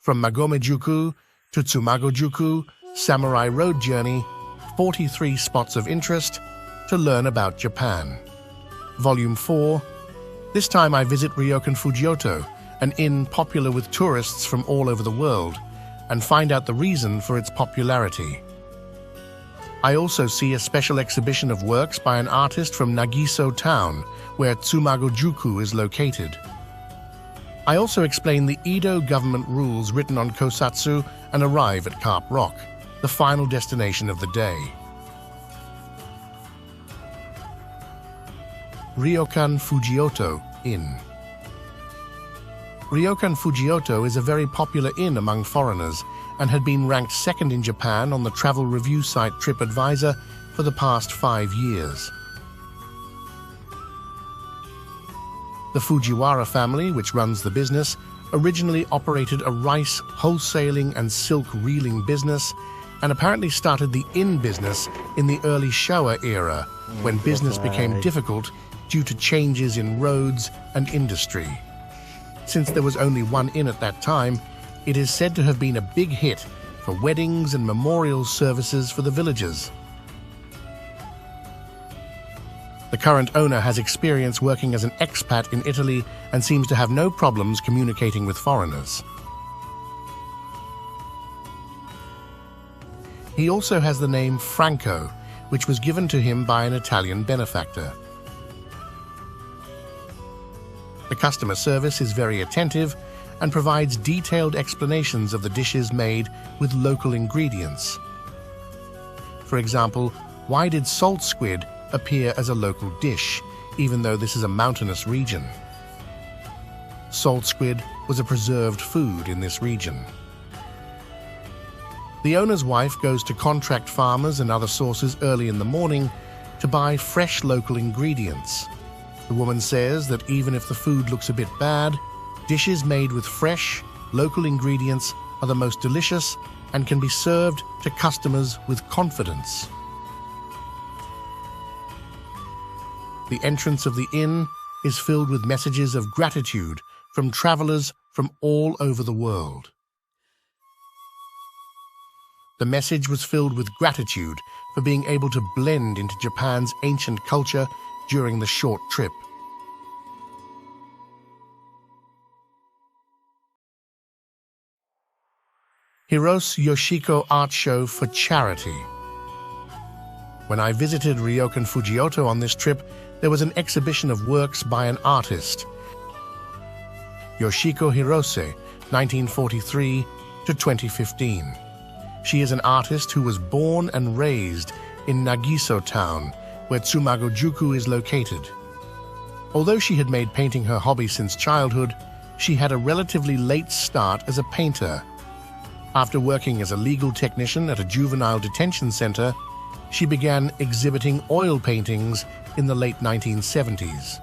From Magome-juku to Tsumago-juku, Samurai Road Journey, 43 Spots of Interest to learn about Japan. Volume 4. This time I visit Ryokan Fujioto, an inn popular with tourists from all over the world, and find out the reason for its popularity. I also see a special exhibition of works by an artist from Nagiso Town, where Tsumago-juku is located. I also explain the Edo government rules written on Kosatsu and arrive at Carp-Rock, the final destination of the day. Ryokan Fujioto Inn. Ryokan Fujioto is a very popular inn among foreigners and had been ranked second in Japan on the travel review site TripAdvisor for the past 5 years. The Fujiwara family, which runs the business, originally operated a rice wholesaling and silk reeling business and apparently started the inn business in the early Showa era when business became difficult due to changes in roads and industry. Since there was only one inn at that time, it is said to have been a big hit for weddings and memorial services for the villagers. The current owner has experience working as an expat in Italy and seems to have no problems communicating with foreigners. He also has the name Franco, which was given to him by an Italian benefactor. The customer service is very attentive and provides detailed explanations of the dishes made with local ingredients. For example, why did salt squid appear as a local dish, even though this is a mountainous region? Salt squid was a preserved food in this region. The owner's wife goes to contract farmers and other sources early in the morning to buy fresh local ingredients. The woman says that even if the food looks a bit bad, dishes made with fresh, local ingredients are the most delicious and can be served to customers with confidence. The entrance of the inn is filled with messages of gratitude from travelers from all over the world. The message was filled with gratitude for being able to blend into Japan's ancient culture during the short trip. Hirose Yoshiko Art Show for Charity. When I visited Ryokan Fujioto on this trip, there was an exhibition of works by an artist. Yoshiko Hirose, 1943 to 2015. She is an artist who was born and raised in Nagiso Town, where Tsumago-juku is located. Although she had made painting her hobby since childhood, she had a relatively late start as a painter. After working as a legal technician at a juvenile detention center, she began exhibiting oil paintings in the late 1970s.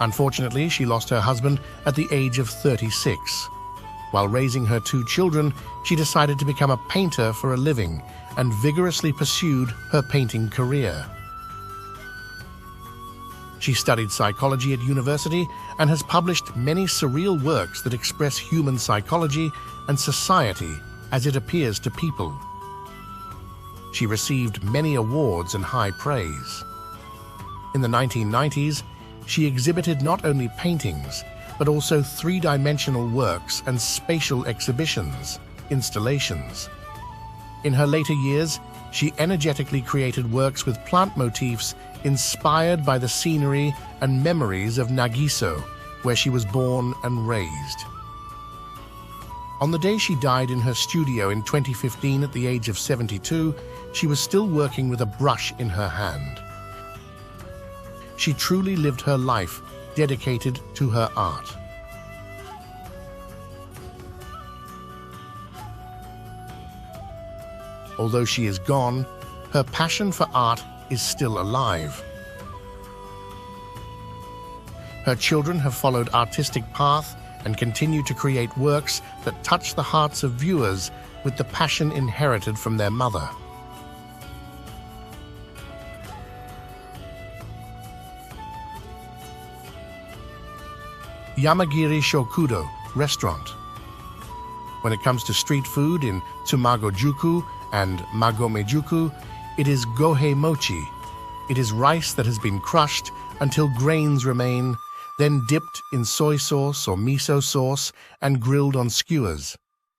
Unfortunately, she lost her husband at the age of 36. While raising her 2 children, she decided to become a painter for a living and vigorously pursued her painting career. She studied psychology at university and has published many surreal works that express human psychology and society as it appears to people. She received many awards and high praise. In the 1990s, she exhibited not only paintings, but also 3-dimensional works and spatial exhibitions, installations. In her later years, she energetically created works with plant motifs inspired by the scenery and memories of Nagiso, where she was born and raised. On the day she died in her studio in 2015 at the age of 72, she was still working with a brush in her hand. She truly lived her life dedicated to her art. Although she is gone, her passion for art is still alive. Her children have followed artistic path and continue to create works that touch the hearts of viewers with the passion inherited from their mother. Yamagiri-Shokudo Restaurant. When it comes to street food in Tsumago-juku and Magome-juku, it is gohei-mochi. It is rice that has been crushed until grains remain, then dipped in soy sauce or miso sauce and grilled on skewers.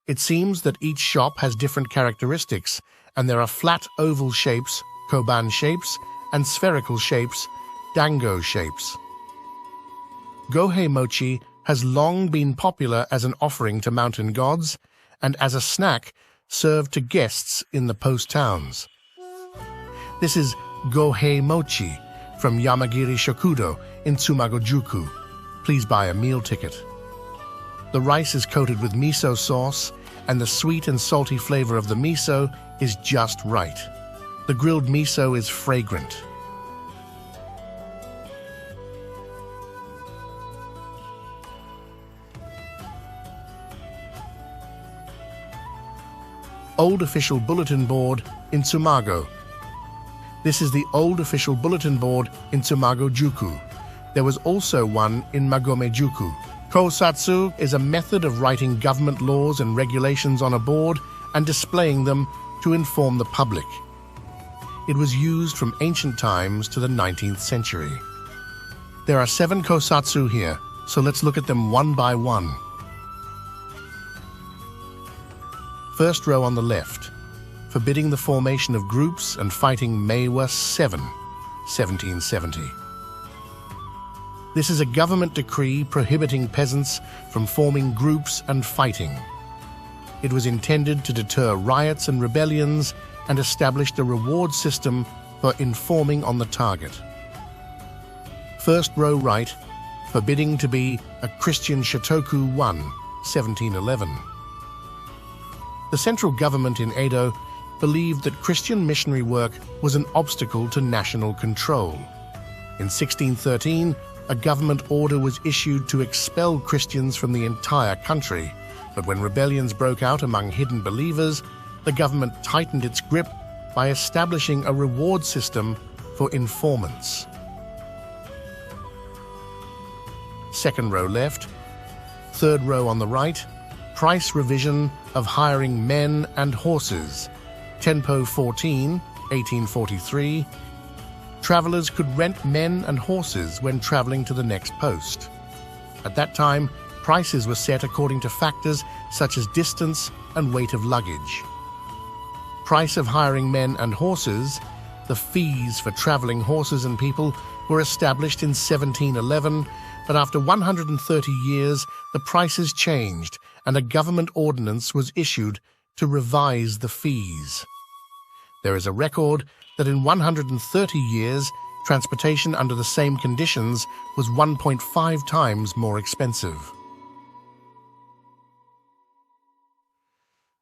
It seems that each shop has different characteristics, and there are flat oval shapes, koban shapes, and spherical shapes, dango shapes. Gohei-mochi has long been popular as an offering to mountain gods and as a snack served to guests in the post towns. This is gohei-mochi from Yamagiri-Shokudo in Tsumago-juku. Please buy a meal ticket. The rice is coated with miso sauce, and the sweet and salty flavor of the miso is just right. The grilled miso is fragrant. Old Official Bulletin Board in Tsumago. This is the old official bulletin board in Tsumago-juku. There was also one in Magome-juku. Kosatsu is a method of writing government laws and regulations on a board and displaying them to inform the public. It was used from ancient times to the 19th century. There are 7 kosatsu here, so let's look at them one by one. First row on the left, forbidding the formation of groups and fighting Meiwa 7, 1770. This is a government decree prohibiting peasants from forming groups and fighting. It was intended to deter riots and rebellions and established a reward system for informing on the target. First row right, forbidding to be a Christian Shotoku 1, 1711. The central government in Edo believed that Christian missionary work was an obstacle to national control. In 1613, a government order was issued to expel Christians from the entire country, but when rebellions broke out among hidden believers, the government tightened its grip by establishing a reward system for informants. Second row left, third row on the right, price revision of hiring men and horses. Tenpo 14, 1843. Travelers could rent men and horses when traveling to the next post. At that time, prices were set according to factors such as distance and weight of luggage. Price of hiring men and horses, the fees for traveling horses and people, were established in 1711, but after 130 years, the prices changed and a government ordinance was issued to revise the fees. There is a record that in 130 years, transportation under the same conditions was 1.5 times more expensive.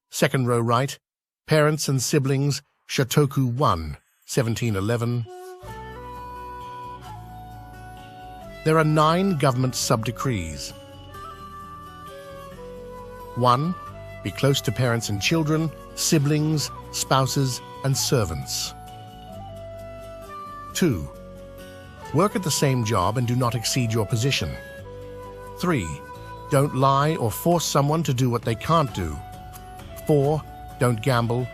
Second row right, parents and siblings, Shotoku 1, 1711. There are 9 government sub-decrees. 1. Be close to parents and children, siblings, spouses, and servants. 2. Work at the same job and do not exceed your position. 3. Don't lie or force someone to do what they can't do. 4. Don't gamble.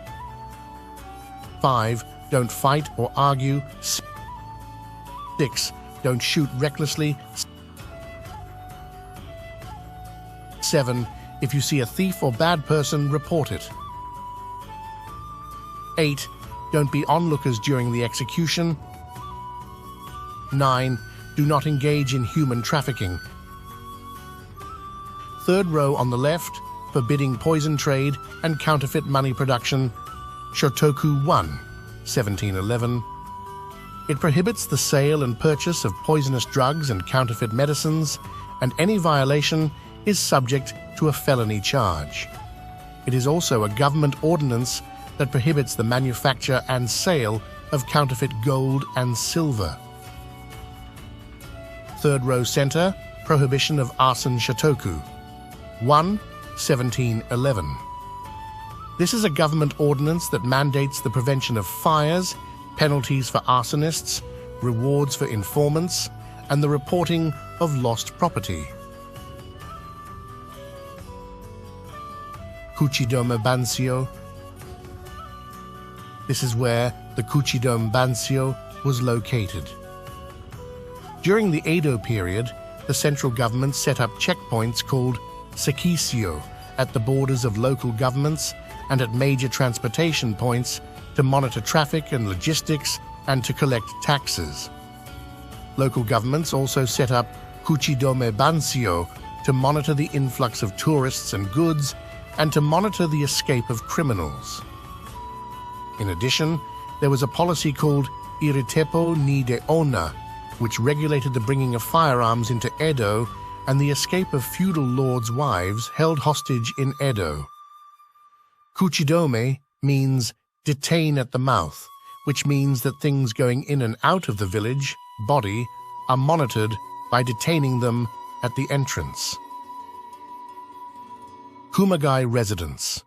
5. Don't fight or argue. 6. Don't shoot recklessly. 7. If you see a thief or bad person, report it. 8. Don't be onlookers during the execution. 9. Do not engage in human trafficking. Third row on the left, forbidding poison trade and counterfeit money production. Shotoku 1, 1711. It prohibits the sale and purchase of poisonous drugs and counterfeit medicines, and any violation is subject to a felony charge. It is also a government ordinance that prohibits the manufacture and sale of counterfeit gold and silver. Third row center, prohibition of arson Shotoku. 1, 1711. This is a government ordinance that mandates the prevention of fires, penalties for arsonists, rewards for informants, and the reporting of lost property. Kuchidome-Bansyo. This is where the Kuchidome-Bansyo was located. During the Edo period, the central government set up checkpoints called sekisyo at the borders of local governments and at major transportation points to monitor traffic and logistics and to collect taxes. Local governments also set up Kuchidome-Bansyo to monitor the influx of tourists and goods and to monitor the escape of criminals. In addition, there was a policy called Iritepo ni de Onna, which regulated the bringing of firearms into Edo and the escape of feudal lords' wives held hostage in Edo. Kuchidome means detain at the mouth, which means that things going in and out of the village, body, are monitored by detaining them at the entrance. Kumagai Residence.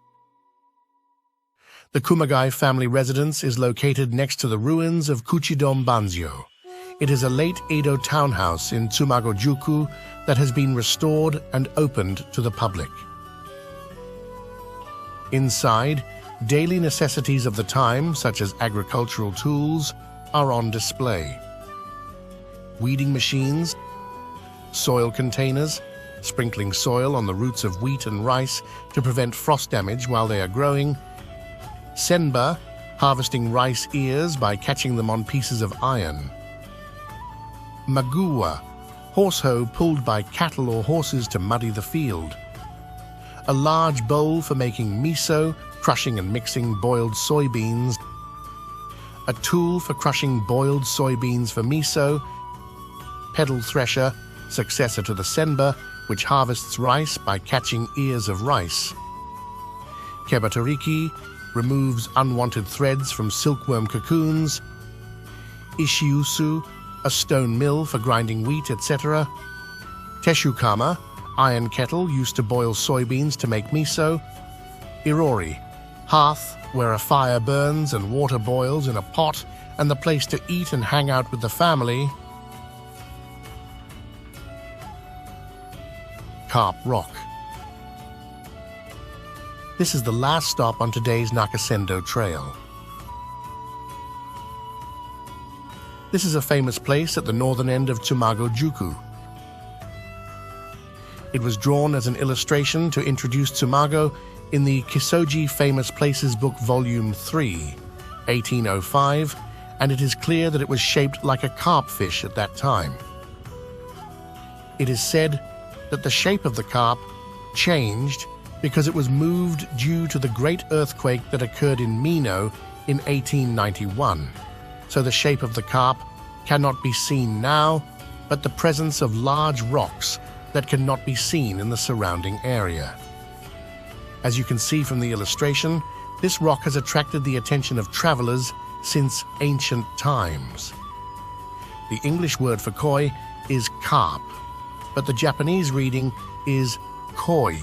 The Kumagai family residence is located next to the ruins of Kuchidome-Bansyo. It is a late Edo townhouse in Tsumago-juku that has been restored and opened to the public. Inside, daily necessities of the time, such as agricultural tools, are on display. Weeding machines, soil containers, sprinkling soil on the roots of wheat and rice to prevent frost damage while they are growing, senba, harvesting rice ears by catching them on pieces of iron, maguwa, horse hoe pulled by cattle or horses to muddy the field, a large bowl for making miso, crushing and mixing boiled soybeans, a tool for crushing boiled soybeans for miso, pedal thresher, successor to the senba, which harvests rice by catching ears of rice, kebatariki, removes unwanted threads from silkworm cocoons, ishiusu, a stone mill for grinding wheat, etc., teshukama, iron kettle used to boil soybeans to make miso, irori, hearth where a fire burns and water boils in a pot and the place to eat and hang out with the family, Carp-Rock. This is the last stop on today's Nakasendo trail. This is a famous place at the northern end of Tsumago-juku. It was drawn as an illustration to introduce Tsumago in the Kisoji Famous Places Book Vol.4, 1805, and it is clear that it was shaped like a carp-fish at that time. It is said that the shape of the carp changed because it was moved due to the great earthquake that occurred in Mino in 1891. So the shape of the carp cannot be seen now, but the presence of large rocks that cannot be seen in the surrounding area. As you can see from the illustration, this rock has attracted the attention of travelers since ancient times. The English word for koi is carp, but the Japanese reading is koi.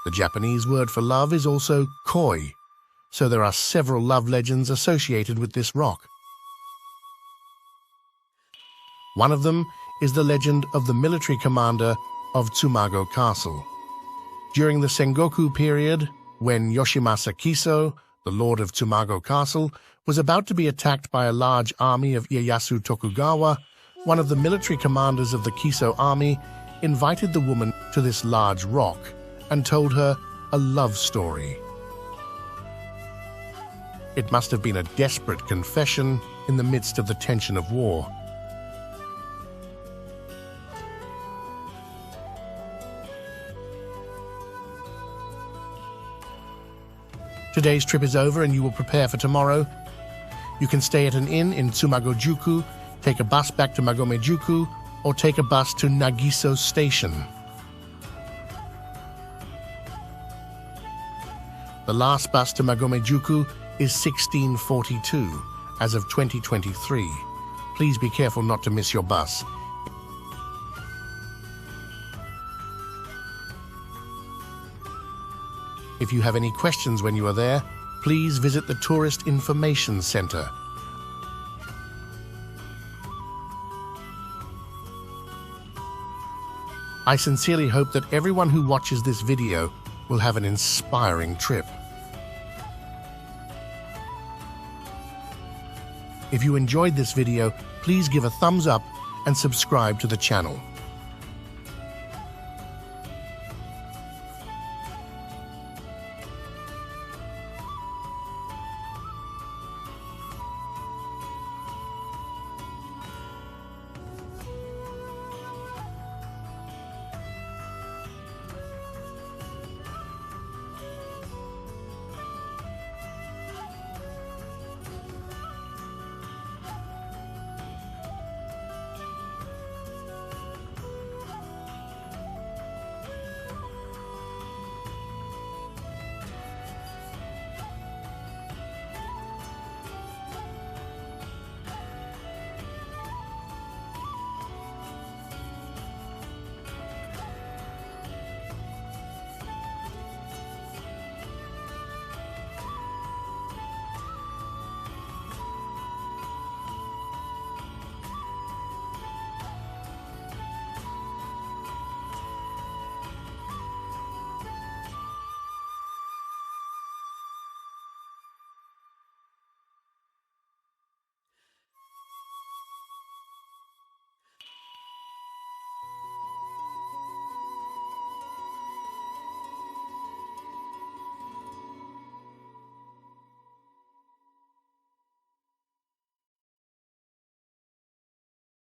The Japanese word for love is also koi, so there are several love legends associated with this rock. One of them is the legend of the military commander of Tsumago Castle. During the Sengoku period, when Yoshimasa Kiso, the lord of Tsumago Castle, was about to be attacked by a large army of Ieyasu Tokugawa, one of the military commanders of the Kiso army invited the woman to this large rock and told her a love story. It must have been a desperate confession in the midst of the tension of war. Today's trip is over and you will prepare for tomorrow. You can stay at an inn in Tsumago-juku, take a bus back to Magome-juku, or take a bus to Nagiso Station. The last bus to Magome-juku is 1642, as of 2023. Please be careful not to miss your bus. If you have any questions when you are there, please visit the Tourist Information Center. I sincerely hope that everyone who watches this video will have an inspiring trip. If you enjoyed this video, please give a thumbs up and subscribe to the channel.